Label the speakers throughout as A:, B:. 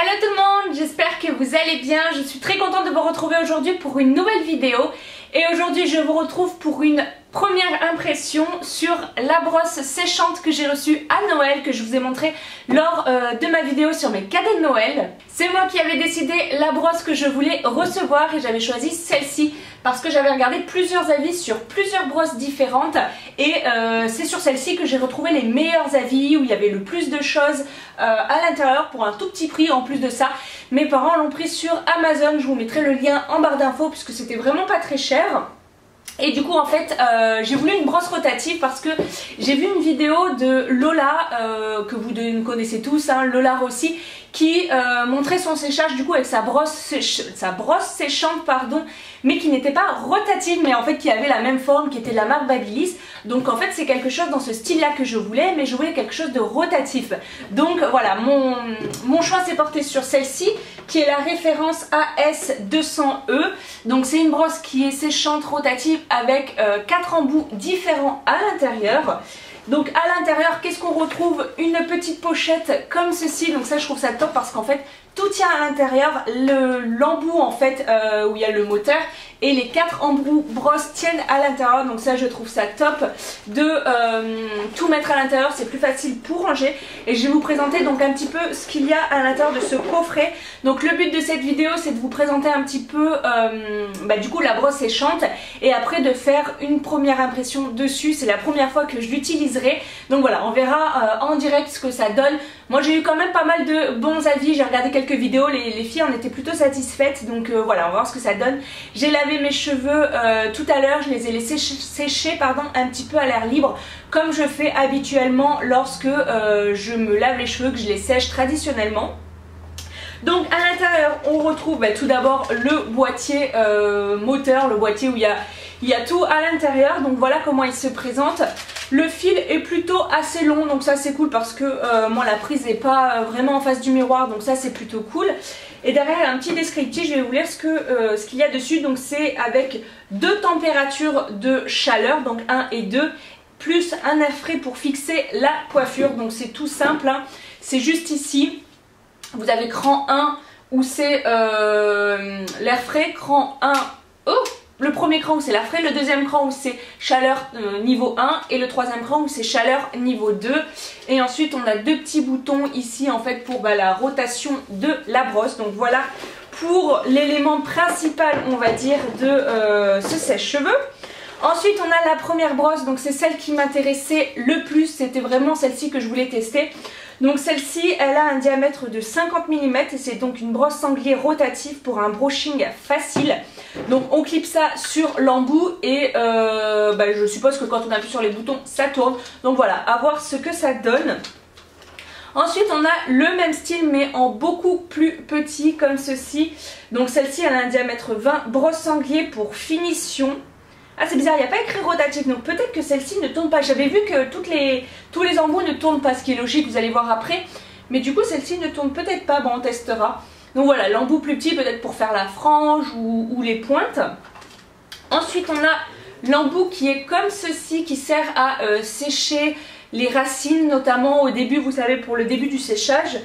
A: Hello tout le monde, j'espère que vous allez bien. Je suis très contente de vous retrouver aujourd'hui pour une nouvelle vidéo. Et aujourd'hui je vous retrouve pour une première impression sur la brosse séchante que j'ai reçue à Noël, que je vous ai montré lors de ma vidéo sur mes cadeaux de Noël. C'est moi qui avais décidé la brosse que je voulais recevoir et j'avais choisi celle-ci parce que j'avais regardé plusieurs avis sur plusieurs brosses différentes et c'est sur celle-ci que j'ai retrouvé les meilleurs avis, où il y avait le plus de choses à l'intérieur pour un tout petit prix. En plus de ça, mes parents l'ont pris sur Amazon, je vous mettrai le lien en barre d'infos puisque c'était vraiment pas très cher. Et du coup en fait j'ai voulu une brosse rotative parce que j'ai vu une vidéo de Lola que vous connaissez tous, hein, Lola Rossi, qui montrait son séchage du coup avec sa brosse séchante pardon, mais qui n'était pas rotative, mais en fait qui avait la même forme, qui était de la marque Babyliss. Donc en fait c'est quelque chose dans ce style là que je voulais, mais je voulais quelque chose de rotatif. Donc voilà, mon choix s'est porté sur celle-ci qui est la référence AS200E. Donc c'est une brosse qui est séchante rotative avec 4 embouts différents à l'intérieur. Donc à l'intérieur, qu'est-ce qu'on retrouve? Une petite pochette comme ceci. Donc ça je trouve ça top parce qu'en fait tout tient à l'intérieur. L'embout en fait où il y a le moteur et les 4 embouts brosse tiennent à l'intérieur. Donc ça je trouve ça top de tout mettre à l'intérieur, c'est plus facile pour ranger. Et je vais vous présenter donc un petit peu ce qu'il y a à l'intérieur de ce coffret. Donc le but de cette vidéo c'est de vous présenter un petit peu du coup la brosse séchante et après de faire une première impression dessus. C'est la première fois que je l'utiliserai, donc voilà, on verra en direct ce que ça donne. Moi j'ai eu quand même pas mal de bons avis, j'ai regardé quelques vidéos, les filles en étaient plutôt satisfaites. Donc voilà, on va voir ce que ça donne. J'ai lavé mes cheveux tout à l'heure, je les ai laissés sécher un petit peu à l'air libre, comme je fais habituellement lorsque je me lave les cheveux, que je les sèche traditionnellement. Donc à l'intérieur on retrouve tout d'abord le boîtier moteur, le boîtier où il y a tout à l'intérieur. Donc voilà comment il se présente. Le fil est plutôt assez long, donc ça c'est cool parce que moi la prise n'est pas vraiment en face du miroir, donc ça c'est plutôt cool. Et derrière il y a un petit descriptif, je vais vous lire ce qu'il y a dessus. Donc c'est avec 2 températures de chaleur, donc 1 et 2, plus un air frais pour fixer la coiffure. Donc c'est tout simple, hein. C'est juste ici. Vous avez cran 1 où c'est l'air frais, cran 1, le premier cran où c'est l'air frais, le deuxième cran où c'est chaleur niveau 1 et le troisième cran où c'est chaleur niveau 2. Et ensuite on a 2 petits boutons ici en fait pour la rotation de la brosse. Donc voilà pour l'élément principal on va dire de ce sèche-cheveux. Ensuite on a la première brosse, donc c'est celle qui m'intéressait le plus, c'était vraiment celle-ci que je voulais tester. Donc celle-ci elle a un diamètre de 50 mm et c'est donc une brosse sanglier rotative pour un brushing facile. Donc on clip ça sur l'embout et je suppose que quand on appuie sur les boutons ça tourne. Donc voilà, à voir ce que ça donne. Ensuite on a le même style mais en beaucoup plus petit comme ceci. Donc celle-ci elle a un diamètre 20, brosse sanglier pour finition. Ah c'est bizarre, il n'y a pas écrit rotatif, donc peut-être que celle-ci ne tourne pas. J'avais vu que tous les embouts ne tournent pas, ce qui est logique, vous allez voir après. Mais du coup celle-ci ne tourne peut-être pas, bon on testera. Donc voilà, l'embout plus petit peut-être pour faire la frange ou les pointes. Ensuite on a l'embout qui est comme ceci, qui sert à sécher les racines, notamment au début, vous savez, pour le début du séchage.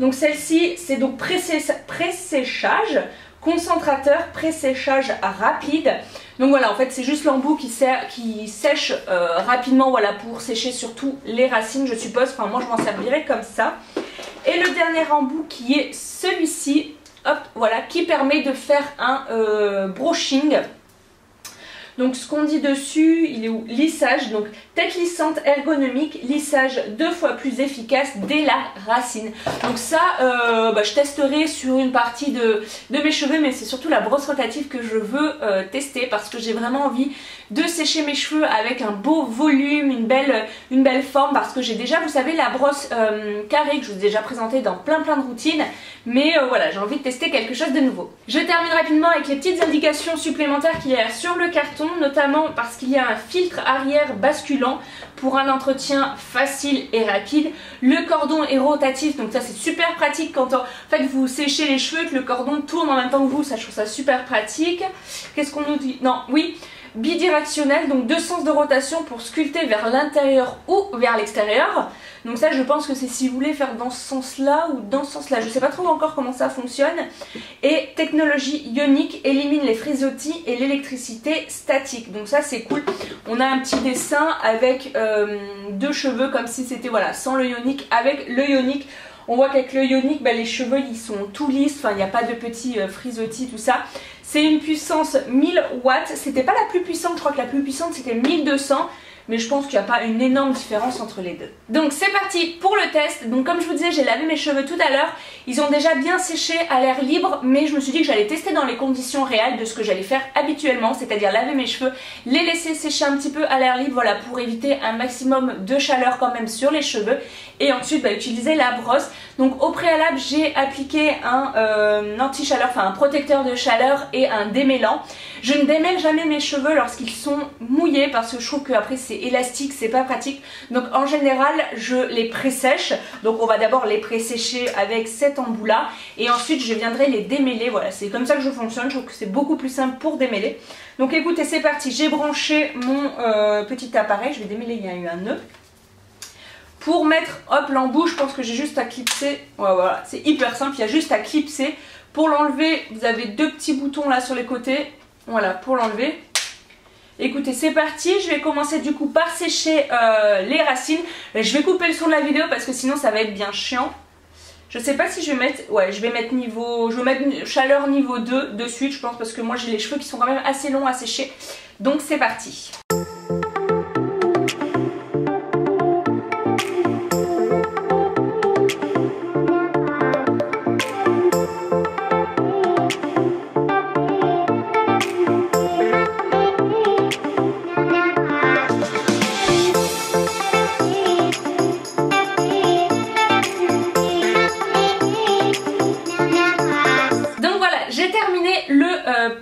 A: Donc celle-ci c'est donc pré-séchage, concentrateur, pré-séchage rapide. Donc voilà, en fait c'est juste l'embout qui sèche rapidement, voilà, pour sécher surtout les racines je suppose. Enfin moi je m'en servirai comme ça. Et le dernier embout qui est celui-ci, hop, voilà, qui permet de faire un brushing. Donc ce qu'on dit dessus, il est où? Lissage, donc tête lissante ergonomique, lissage 2 fois plus efficace dès la racine. Donc ça, je testerai sur une partie de mes cheveux, mais c'est surtout la brosse rotative que je veux tester parce que j'ai vraiment envie de sécher mes cheveux avec un beau volume, une belle forme, parce que j'ai déjà, vous savez, la brosse carrée que je vous ai déjà présentée dans plein de routines, mais voilà, j'ai envie de tester quelque chose de nouveau. Je termine rapidement avec les petites indications supplémentaires qu'il y a sur le carton, notamment parce qu'il y a un filtre arrière basculant pour un entretien facile et rapide. Le cordon est rotatif, donc ça c'est super pratique quand en fait vous séchez les cheveux et que le cordon tourne en même temps que vous, ça je trouve ça super pratique. Qu'est-ce qu'on nous dit? Non, oui. bidirectionnel, donc 2 sens de rotation pour sculpter vers l'intérieur ou vers l'extérieur. Donc ça je pense que c'est si vous voulez faire dans ce sens là ou dans ce sens là, je sais pas trop encore comment ça fonctionne. Et technologie ionique élimine les frisottis et l'électricité statique, donc ça c'est cool. On a un petit dessin avec 2 cheveux comme si c'était voilà sans le ionique, avec le ionique. On voit qu'avec le ionique, les cheveux ils sont tout lisses, enfin il n'y a pas de petits frisottis, tout ça. C'est une puissance 1000 watts, c'était pas la plus puissante, je crois que la plus puissante c'était 1200. Mais je pense qu'il n'y a pas une énorme différence entre les deux. Donc c'est parti pour le test. Donc comme je vous disais, j'ai lavé mes cheveux tout à l'heure. Ils ont déjà bien séché à l'air libre, mais je me suis dit que j'allais tester dans les conditions réelles de ce que j'allais faire habituellement, c'est-à-dire laver mes cheveux, les laisser sécher un petit peu à l'air libre, voilà, pour éviter un maximum de chaleur quand même sur les cheveux. Et ensuite utiliser la brosse. Donc au préalable, j'ai appliqué un anti-chaleur, enfin un protecteur de chaleur et un démêlant. Je ne démêle jamais mes cheveux lorsqu'ils sont mouillés parce que je trouve qu'après c'est élastique, c'est pas pratique. Donc en général je les pré-sèche. Donc on va d'abord les pré-sécher avec cet embout là et ensuite je viendrai les démêler. Voilà, c'est comme ça que je fonctionne, je trouve que c'est beaucoup plus simple pour démêler. Donc écoutez, c'est parti, j'ai branché mon petit appareil, je vais démêler, il y a eu un nœud. Pour mettre hop l'embout, je pense que j'ai juste à clipser. Ouais, voilà, c'est hyper simple, il y a juste à clipser. Pour l'enlever, vous avez 2 petits boutons là sur les côtés. Voilà, pour l'enlever. Écoutez, c'est parti, je vais commencer du coup par sécher les racines. Je vais couper le son de la vidéo parce que sinon ça va être bien chiant. Je sais pas si je vais mettre, ouais, je vais mettre chaleur niveau 2 de suite, je pense, parce que moi j'ai les cheveux qui sont quand même assez longs à sécher. Donc c'est parti.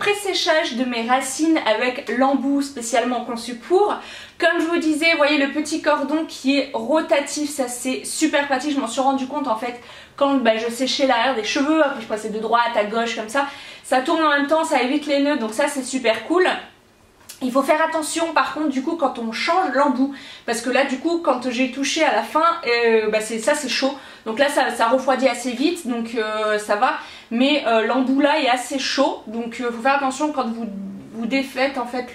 A: Pré-séchage de mes racines avec l'embout spécialement conçu pour. Comme je vous disais, vous voyez le petit cordon qui est rotatif, ça c'est super pratique. Je m'en suis rendu compte en fait quand je séchais l'arrière des cheveux, après je passais de droite à gauche comme ça tourne en même temps, ça évite les nœuds, donc ça c'est super cool. Il faut faire attention par contre du coup quand on change l'embout, parce que là du coup quand j'ai touché à la fin, c'est chaud, donc là ça refroidit assez vite, donc ça va, mais l'embout là est assez chaud, donc il faut faire attention quand vous défaites en fait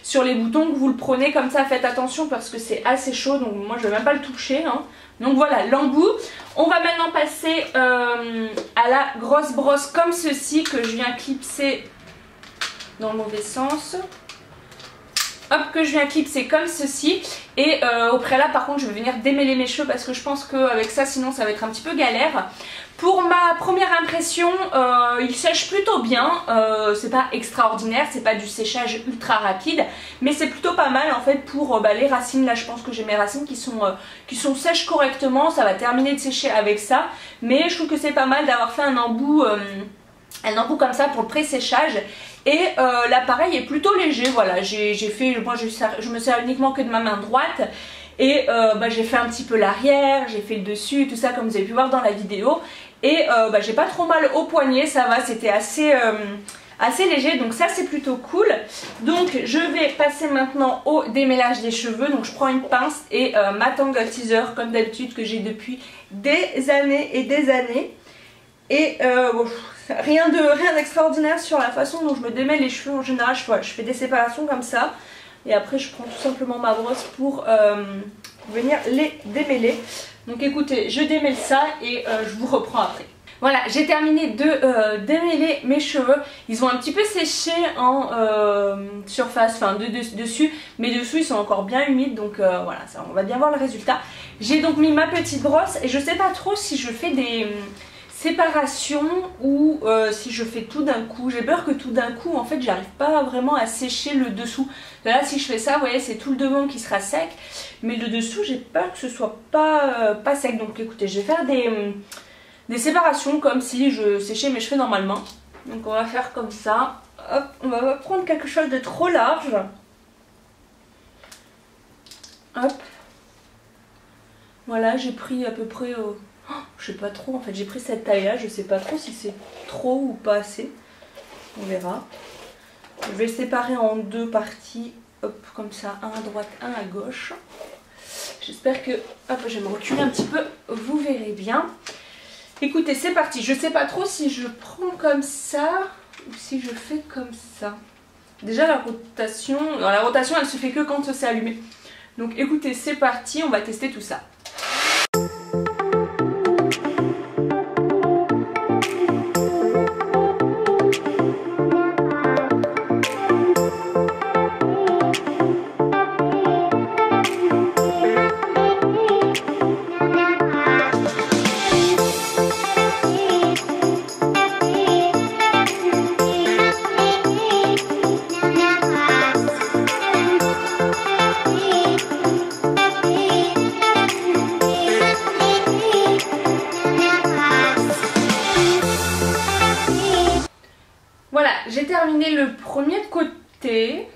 A: sur les boutons, que vous le prenez comme ça, faites attention parce que c'est assez chaud, donc moi je vais même pas le toucher, hein. Donc voilà l'embout. On va maintenant passer à la grosse brosse comme ceci que je viens clipser dans le mauvais sens. Hop, que je viens clipser comme ceci. Et au préalable par contre je vais venir démêler mes cheveux parce que je pense qu'avec ça sinon ça va être un petit peu galère. Pour ma première impression, il sèche plutôt bien, c'est pas extraordinaire, c'est pas du séchage ultra rapide, mais c'est plutôt pas mal en fait pour les racines. Là je pense que j'ai mes racines qui sont sèches correctement, ça va terminer de sécher avec ça, mais je trouve que c'est pas mal d'avoir fait un embout comme ça pour le pré-séchage. Et l'appareil est plutôt léger, voilà, moi je me sers uniquement que de ma main droite. Et j'ai fait un petit peu l'arrière, j'ai fait le dessus, tout ça comme vous avez pu voir dans la vidéo. Et j'ai pas trop mal au poignet, ça va, c'était assez léger, donc ça c'est plutôt cool. Donc je vais passer maintenant au démêlage des cheveux. Donc je prends une pince et ma Tangle Teezer comme d'habitude que j'ai depuis des années et des années. Et rien d'extraordinaire sur la façon dont je me démêle les cheveux en général. Je fais des séparations comme ça. Et après je prends tout simplement ma brosse pour venir les démêler. Donc écoutez, je démêle ça et je vous reprends après. Voilà, j'ai terminé de démêler mes cheveux. Ils ont un petit peu séché en surface, enfin dessus. Mais dessous ils sont encore bien humides, donc voilà, ça, on va bien voir le résultat. J'ai donc mis ma petite brosse et je sais pas trop si je fais des séparation ou si je fais tout d'un coup. J'ai peur que tout d'un coup en fait j'arrive pas vraiment à sécher le dessous. Là si je fais ça, vous voyez, c'est tout le devant qui sera sec, mais le dessous j'ai peur que ce soit pas sec. Donc écoutez, je vais faire des séparations comme si je séchais mes cheveux normalement. Donc on va faire comme ça. Hop, on va pas prendre quelque chose de trop large. Hop, voilà, j'ai pris à peu près je sais pas trop en fait, j'ai pris cette taille là, je sais pas trop si c'est trop ou pas assez, on verra. Je vais le séparer en deux parties, hop, comme ça, un à droite, un à gauche. J'espère que, hop, je vais me reculer un petit peu, vous verrez bien. Écoutez, c'est parti. Je sais pas trop si je prends comme ça ou si je fais comme ça. Déjà la rotation elle se fait que quand c'est allumé. Donc écoutez, c'est parti, on va tester tout ça. Voilà, j'ai terminé le premier de côté.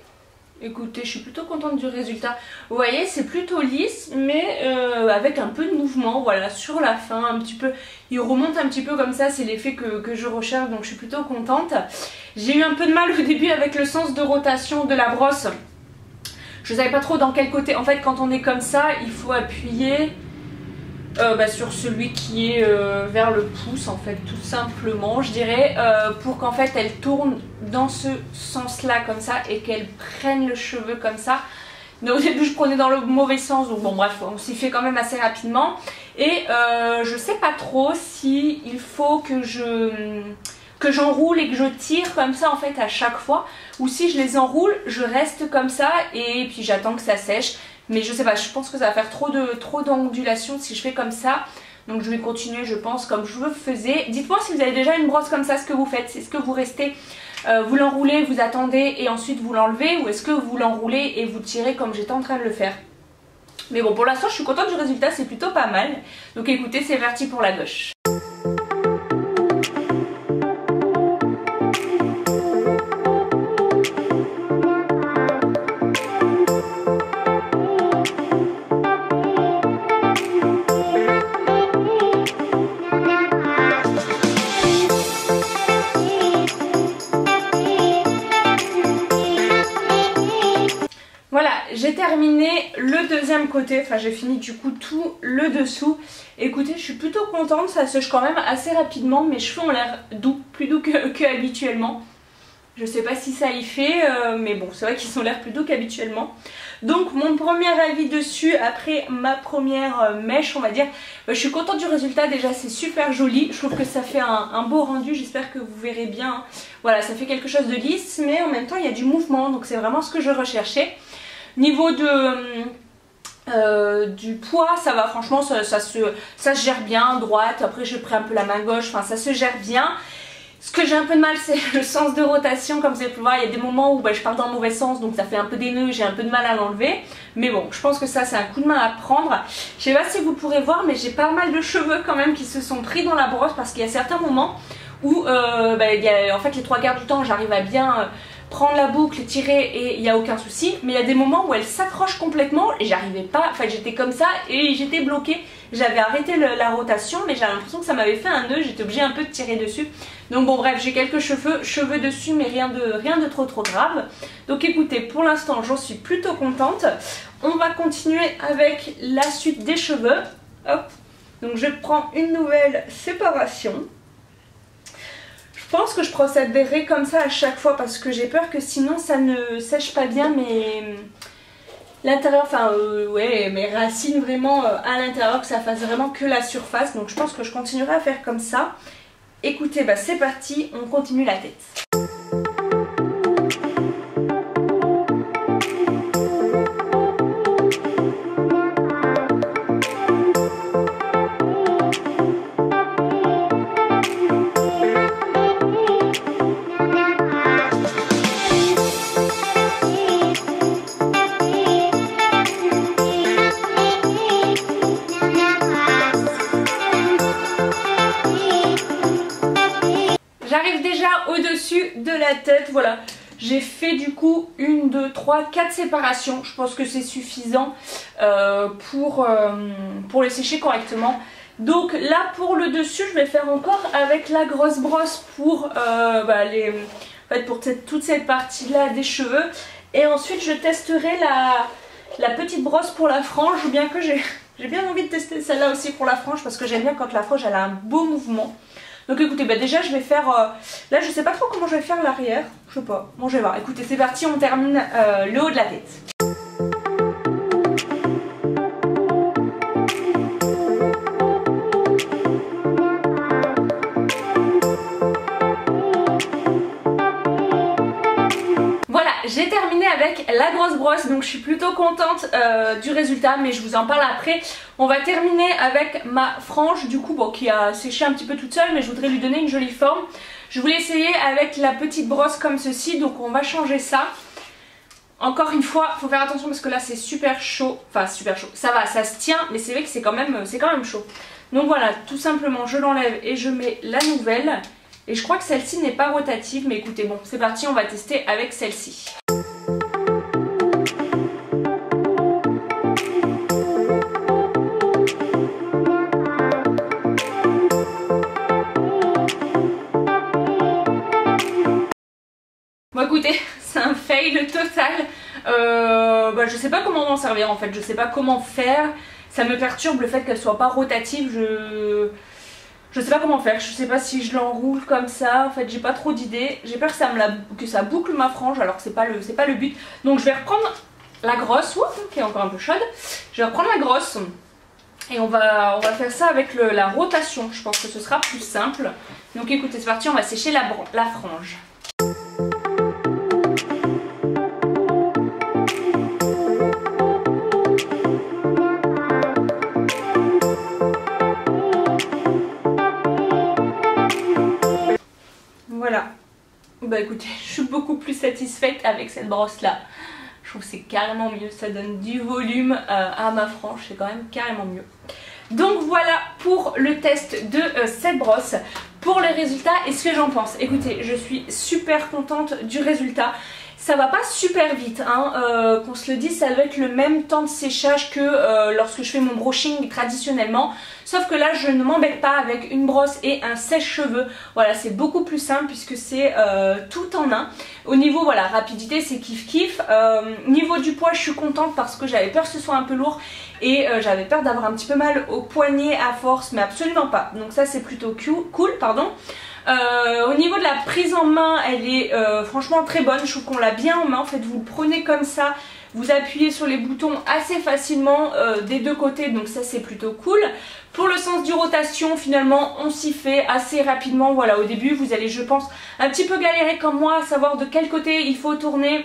A: Écoutez, je suis plutôt contente du résultat. Vous voyez, c'est plutôt lisse, mais avec un peu de mouvement, voilà, sur la fin, un petit peu. Il remonte un petit peu comme ça, c'est l'effet que je recherche, donc je suis plutôt contente. J'ai eu un peu de mal au début avec le sens de rotation de la brosse. Je savais pas trop dans quel côté. En fait, quand on est comme ça, il faut appuyer sur celui qui est vers le pouce, en fait, tout simplement, je dirais, pour qu'en fait elle tourne dans ce sens-là, comme ça, et qu'elle prenne le cheveu comme ça. Mais au début, je prenais dans le mauvais sens, donc bon, bref, on s'y fait quand même assez rapidement. Et je sais pas trop si il faut que j'enroule et que je tire comme ça en fait à chaque fois, ou si je les enroule, je reste comme ça et puis j'attends que ça sèche. Mais je sais pas, je pense que ça va faire trop d'ondulation si je fais comme ça. Donc je vais continuer, je pense, comme je le faisais. Dites-moi si vous avez déjà une brosse comme ça, ce que vous faites. Est-ce que vous restez, vous l'enroulez, vous attendez et ensuite vous l'enlevez, ou est-ce que vous l'enroulez et vous tirez comme j'étais en train de le faire? Mais bon, pour l'instant, je suis contente du résultat, c'est plutôt pas mal. Donc écoutez, c'est parti pour la gauche. Voilà, j'ai terminé le deuxième côté, enfin j'ai fini du coup tout le dessous. Écoutez, je suis plutôt contente, ça sèche quand même assez rapidement, mes cheveux ont l'air doux, plus doux que habituellement. Je sais pas si ça y fait, mais bon, c'est vrai qu'ils ont l'air plus doux qu'habituellement. Donc mon premier avis dessus, après ma première mèche, on va dire, je suis contente du résultat, déjà c'est super joli. Je trouve que ça fait un beau rendu, j'espère que vous verrez bien. Voilà, ça fait quelque chose de lisse, mais en même temps il y a du mouvement, donc c'est vraiment ce que je recherchais. Niveau du poids, ça va, franchement, ça se gère bien, droite. Après j'ai pris un peu la main gauche, enfin ça se gère bien. Ce que j'ai un peu de mal, c'est le sens de rotation. Comme vous avez pu voir, il y a des moments où je pars dans le mauvais sens, donc ça fait un peu des nœuds, j'ai un peu de mal à l'enlever. Mais bon, je pense que ça c'est un coup de main à prendre. Je sais pas si vous pourrez voir, mais j'ai pas mal de cheveux quand même qui se sont pris dans la brosse, parce qu'il y a certains moments où en fait les trois quarts du temps j'arrive à bien prendre la boucle, tirer et il n'y a aucun souci. Mais il y a des moments où elle s'accroche complètement et j'arrivais pas, enfin j'étais comme ça et j'étais bloquée. J'avais arrêté la rotation, mais j'avais l'impression que ça m'avait fait un nœud, j'étais obligée un peu de tirer dessus. Donc bon bref, j'ai quelques cheveux dessus, mais rien de trop grave. Donc écoutez, pour l'instant j'en suis plutôt contente. On va continuer avec la suite des cheveux. Hop. Donc je prends une nouvelle séparation. Je pense que je procéderai comme ça à chaque fois parce que j'ai peur que sinon ça ne sèche pas bien l'intérieur, enfin ouais, mes racines vraiment à l'intérieur, que ça fasse vraiment que la surface. Donc je pense que je continuerai à faire comme ça. Écoutez, c'est parti, on continue la tête. J'arrive déjà au-dessus de la tête, voilà. J'ai fait du coup 1, 2, 3, 4 séparations. Je pense que c'est suffisant pour les sécher correctement. Donc là pour le dessus, je vais faire encore avec la grosse brosse pour en fait, pour toute cette partie là des cheveux. Et ensuite je testerai la petite brosse pour la frange, bien que j'ai bien envie de tester celle-là aussi pour la frange, parce que j'aime bien quand la frange elle a un beau mouvement. Donc écoutez, bah déjà je vais faire, là je sais pas trop comment je vais faire l'arrière, je sais pas, bon je vais voir. Écoutez, c'est parti, on termine le haut de la tête. J'ai terminé avec la grosse brosse, donc je suis plutôt contente du résultat, mais je vous en parle après. On va terminer avec ma frange du coup, bon, qui a séché un petit peu toute seule, mais je voudrais lui donner une jolie forme. Je voulais essayer avec la petite brosse comme ceci, donc on va changer ça. Encore une fois, faut faire attention parce que là c'est super chaud, enfin super chaud, ça va, ça se tient, mais c'est vrai que c'est quand même chaud. Donc voilà, tout simplement je l'enlève et je mets la nouvelle. Et je crois que celle-ci n'est pas rotative, mais écoutez, bon, c'est parti, on va tester avec celle-ci. Bon écoutez, c'est un fail total. Je sais pas comment m'en servir en fait, je sais pas comment faire. Ça me perturbe le fait qu'elle soit pas rotative, je sais pas comment faire, je sais pas si je l'enroule comme ça, en fait j'ai pas trop d'idées. J'ai peur que ça boucle ma frange alors que c'est pas le but. Donc je vais reprendre la grosse, qui est encore un peu chaude. Je vais reprendre la grosse et on va faire ça avec la rotation, je pense que ce sera plus simple. Donc écoutez, c'est parti, on va sécher la frange. Voilà, bah écoutez, je suis beaucoup plus satisfaite avec cette brosse là. Je trouve que c'est carrément mieux, ça donne du volume à ma frange, c'est quand même carrément mieux. Donc voilà pour le test de cette brosse. Pour les résultats et ce que j'en pense. Écoutez, je suis super contente du résultat. Ça va pas super vite, hein. Qu'on se le dise, ça doit être le même temps de séchage que lorsque je fais mon brushing traditionnellement. Sauf que là, je ne m'embête pas avec une brosse et un sèche-cheveux. Voilà, c'est beaucoup plus simple puisque c'est tout en un. Au niveau, voilà, rapidité, c'est kiff-kiff. Niveau du poids, je suis contente parce que j'avais peur que ce soit un peu lourd. Et j'avais peur d'avoir un petit peu mal au poignet à force, mais absolument pas. Donc ça, c'est plutôt cool, pardon. Au niveau de la prise en main, elle est franchement très bonne. Je trouve qu'on l'a bien en main. En fait, vous le prenez comme ça, vous appuyez sur les boutons assez facilement des deux côtés. Donc ça, c'est plutôt cool. Pour le sens du rotation, finalement, on s'y fait assez rapidement. Voilà, au début, vous allez, je pense, un petit peu galérer comme moi à savoir de quel côté il faut tourner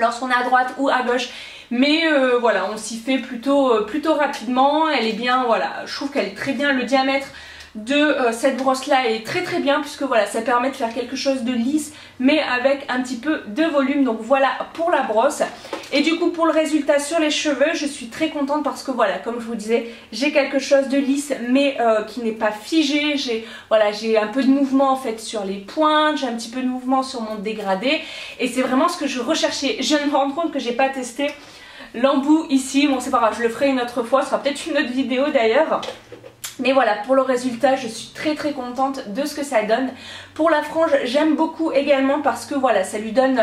A: lorsqu'on est à droite ou à gauche. Mais voilà, on s'y fait plutôt rapidement. Elle est bien, voilà, je trouve qu'elle est très bien. Le diamètre de cette brosse là est très très bien puisque voilà, ça permet de faire quelque chose de lisse mais avec un petit peu de volume. Donc voilà pour la brosse. Et du coup pour le résultat sur les cheveux, je suis très contente parce que voilà, comme je vous disais, j'ai quelque chose de lisse mais qui n'est pas figé. J'ai un peu de mouvement en fait sur les pointes, j'ai un petit peu de mouvement sur mon dégradé et c'est vraiment ce que je recherchais. Je viens de me rendre compte que j'ai pas testé l'embout ici. Bon, c'est pas grave, je le ferai une autre fois, ce sera peut-être une autre vidéo d'ailleurs. Mais voilà, pour le résultat, je suis très très contente de ce que ça donne. Pour la frange, j'aime beaucoup également parce que voilà, ça lui donne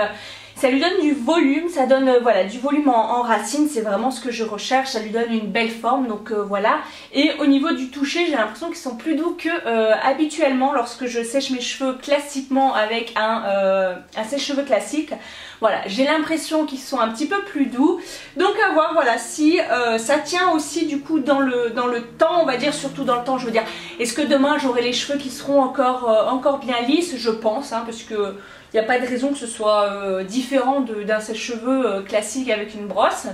A: du volume, ça donne voilà, du volume en racine, c'est vraiment ce que je recherche, ça lui donne une belle forme, donc voilà. Et au niveau du toucher, j'ai l'impression qu'ils sont plus doux que habituellement lorsque je sèche mes cheveux classiquement avec un sèche-cheveux classique. Voilà, j'ai l'impression qu'ils sont un petit peu plus doux. Donc à voir voilà si ça tient aussi du coup dans le temps, on va dire, surtout dans le temps, je veux dire. Est-ce que demain j'aurai les cheveux qui seront encore bien lisses? Je pense, hein, parce que il n'y a pas de raison que ce soit différent d'un sèche-cheveux classique avec une brosse.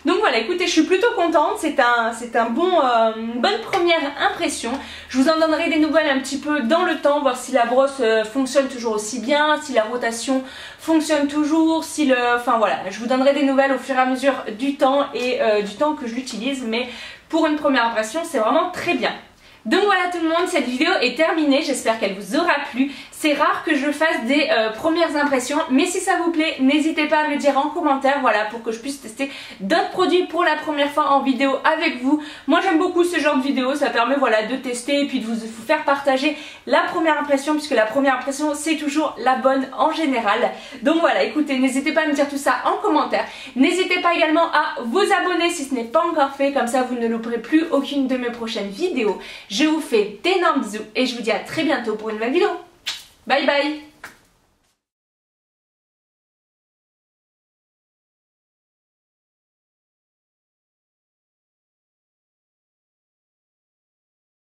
A: Donc voilà, écoutez, je suis plutôt contente, c'est une bonne première impression. Je vous en donnerai des nouvelles un petit peu dans le temps, voir si la brosse fonctionne toujours aussi bien, si la rotation fonctionne toujours, enfin voilà, je vous donnerai des nouvelles au fur et à mesure du temps et du temps que je l'utilise, mais pour une première impression, c'est vraiment très bien. Donc voilà tout le monde, cette vidéo est terminée, j'espère qu'elle vous aura plu. c'est rare que je fasse des premières impressions, mais si ça vous plaît, n'hésitez pas à me le dire en commentaire, voilà, pour que je puisse tester d'autres produits pour la première fois en vidéo avec vous. Moi j'aime beaucoup ce genre de vidéo, ça permet voilà de tester et puis de vous faire partager la première impression, puisque la première impression c'est toujours la bonne en général. Donc voilà, écoutez, n'hésitez pas à me dire tout ça en commentaire. N'hésitez pas également à vous abonner si ce n'est pas encore fait, comme ça vous ne louperez plus aucune de mes prochaines vidéos. Je vous fais d'énormes bisous et je vous dis à très bientôt pour une nouvelle vidéo. Bye bye.